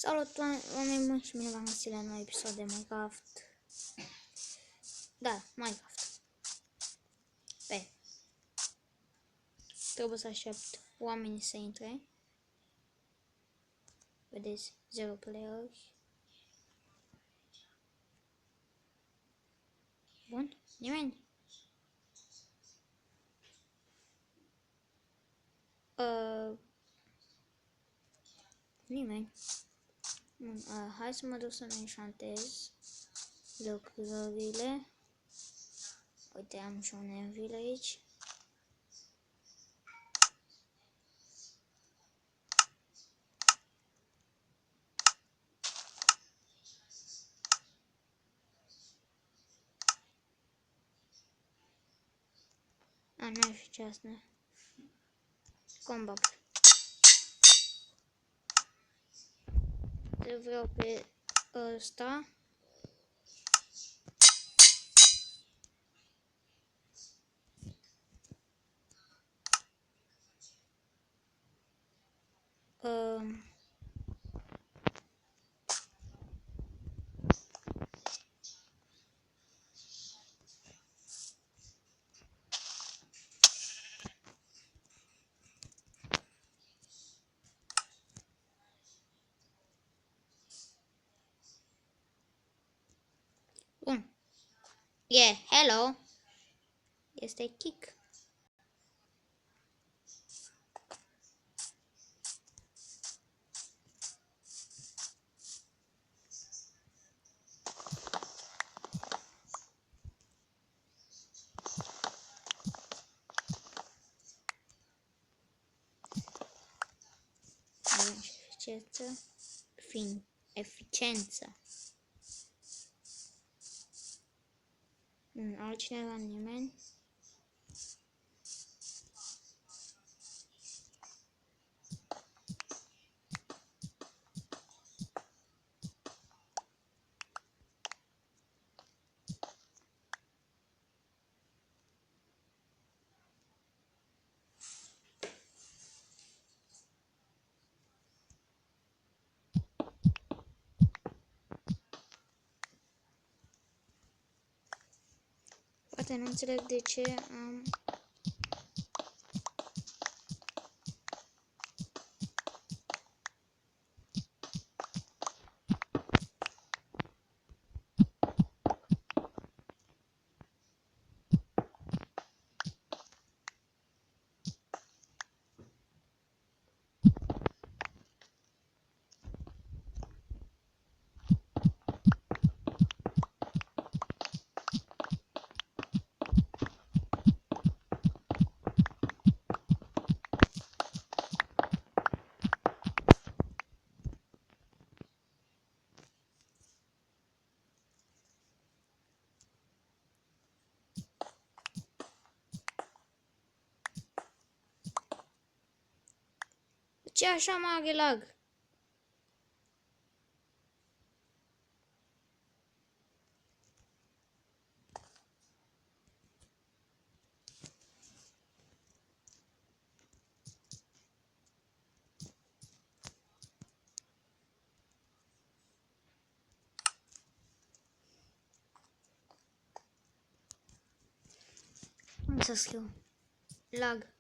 Salut oameni buni și bine v-am găsit la un nou episod de Minecraft. Da, Minecraft. Trebuie să aștept oamenii să intre. Vedeți, 0 playeri. Bun, nimeni? Nimeni. Bun, hai să mă duc să-mi enchantez lucrurile. Uite, am și un anvil aici. Nu e ce asta. Combat. Te vreau pe ăsta. Bun. Hello. Este kick. Eficiență. Altcineva, nimeni. Poate nu înțeleg de ce am... Ce așa mare lag? Cum să scriu? Lag.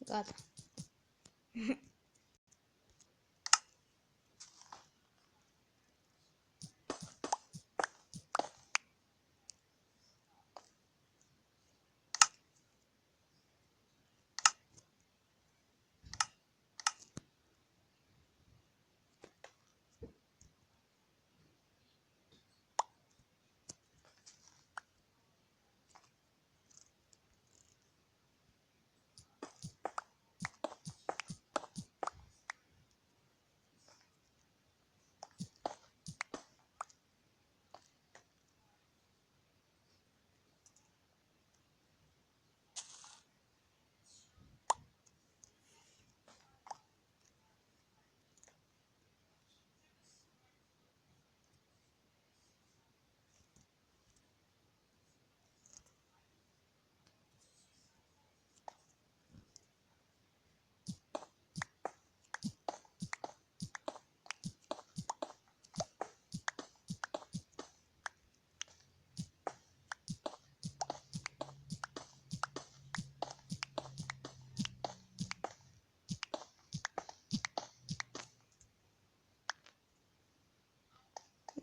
Gata.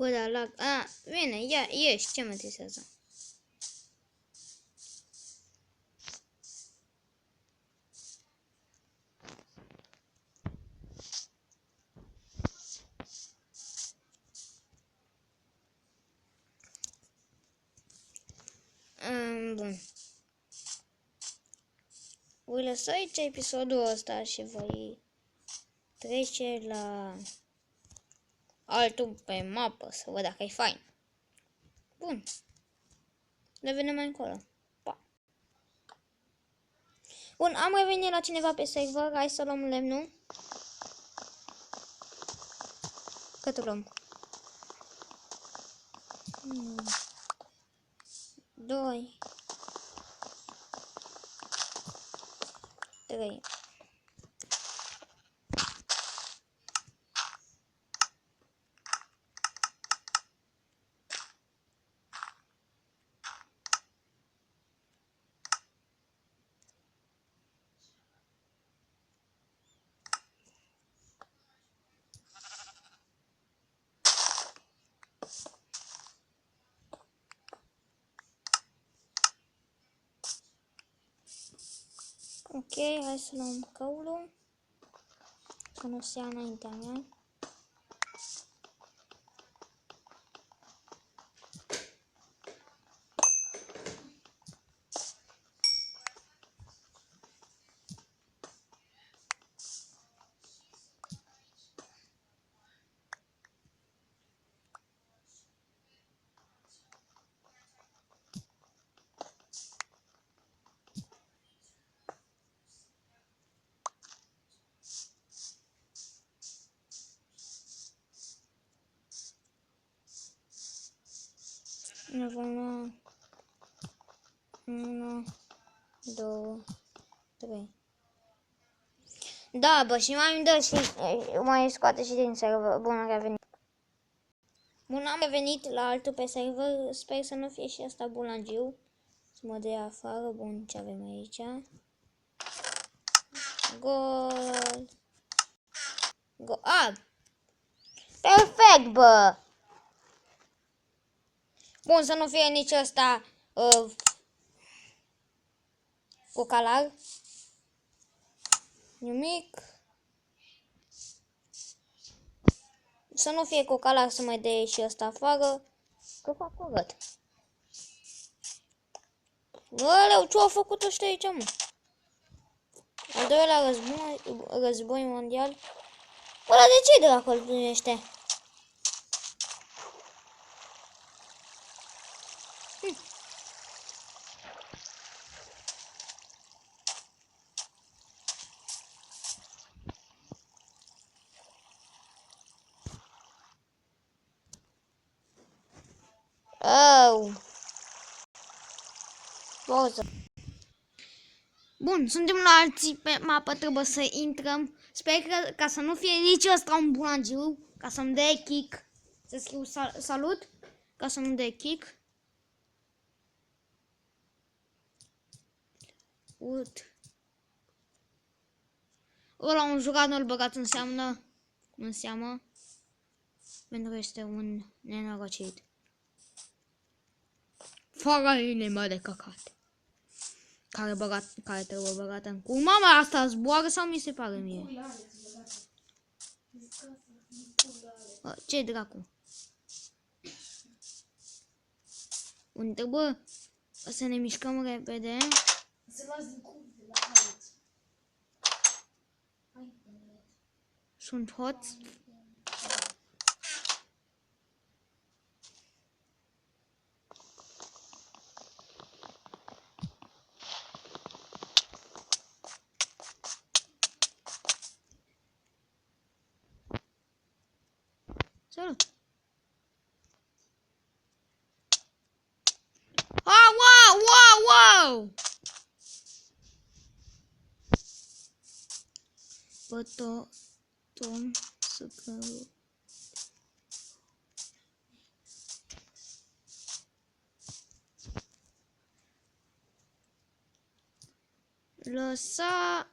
Bă, da, lag. A, bine, ia, ieși, ce mă interesează? Bun. Voi lăsa aici episodul ăsta și voi trece la altul pe mapă să văd dacă e fain. Bun. Ne vedem mai încolo. Pa. Bun, am revenit la cineva pe server. Hai să luăm lemnul. Cât luăm? 2 3 Ok, hai să luăm căulul. Să nu se ia înaintea mea. Ne vom lua 1, 2, 3. Da, bă, și mai îmi dă și mai scoate și din server. Bun, am revenit. Bun, am revenit la altul pe server. Sper să nu fie și asta bulangiu. Să mă dea afară. Bun, ce avem aici? Gol. Gol. A! Perfect, bă! Bun, să nu fie nici ăsta cu calar. Nimic. Să nu fie cu calar, să mai dea și ăsta afară. Că fac curat. Aleu, ce-au făcut ăștia aici, mă? Al doilea război mondial. Bă, dar de ce dracu îl primește? Oh. Pauză. Bun, suntem la alții pe mapă, trebuie să intrăm. Sper că, ca să nu fie nici ăsta un bulangiu, ca să-mi dea kick. Să scriu salut, ca să nu dea kick. Ut. Ăla un jucat nu-l băgat în seamă, pentru că este un nenorocit. Fără inima de căcat. Care trebuie băgată în cur. Mama, asta zboară sau mi se pare mie? Ce dracu? Unde, bă? Să ne mișcăm repede. Sunt hoți. Salut! Ah, wow, wow, wow! Tom să cău. Lăsați-mă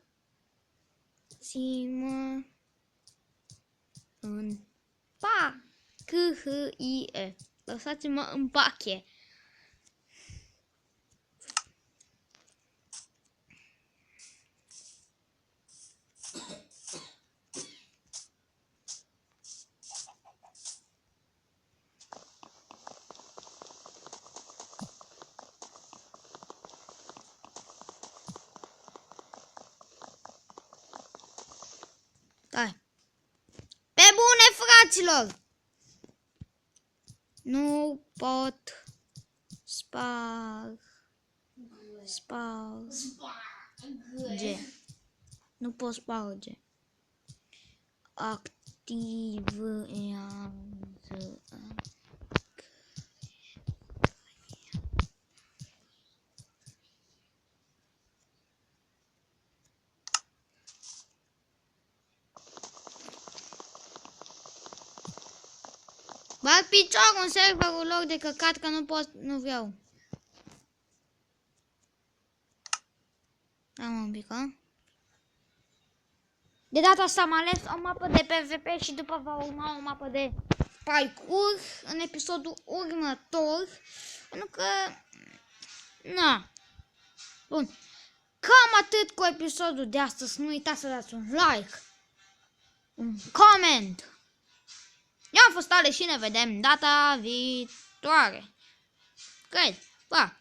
în pace. C-H-I-E. Lăsați-mă în pace. Stai. Pe bune, fraților! Nu pot sparge. Nu pot sparge. Activează. Bag piciorul în serverul lor de căcat că nu pot, nu vreau. Am un pic, a? De data asta am ales o mapă de PvP și după va urma o mapă de parkour în episodul următor. Pentru că... Na. Bun. Cam atât cu episodul de astăzi. Nu uitați să dați un like, un comment. Eu am fost Ale și ne vedem data viitoare. Cred. Pa!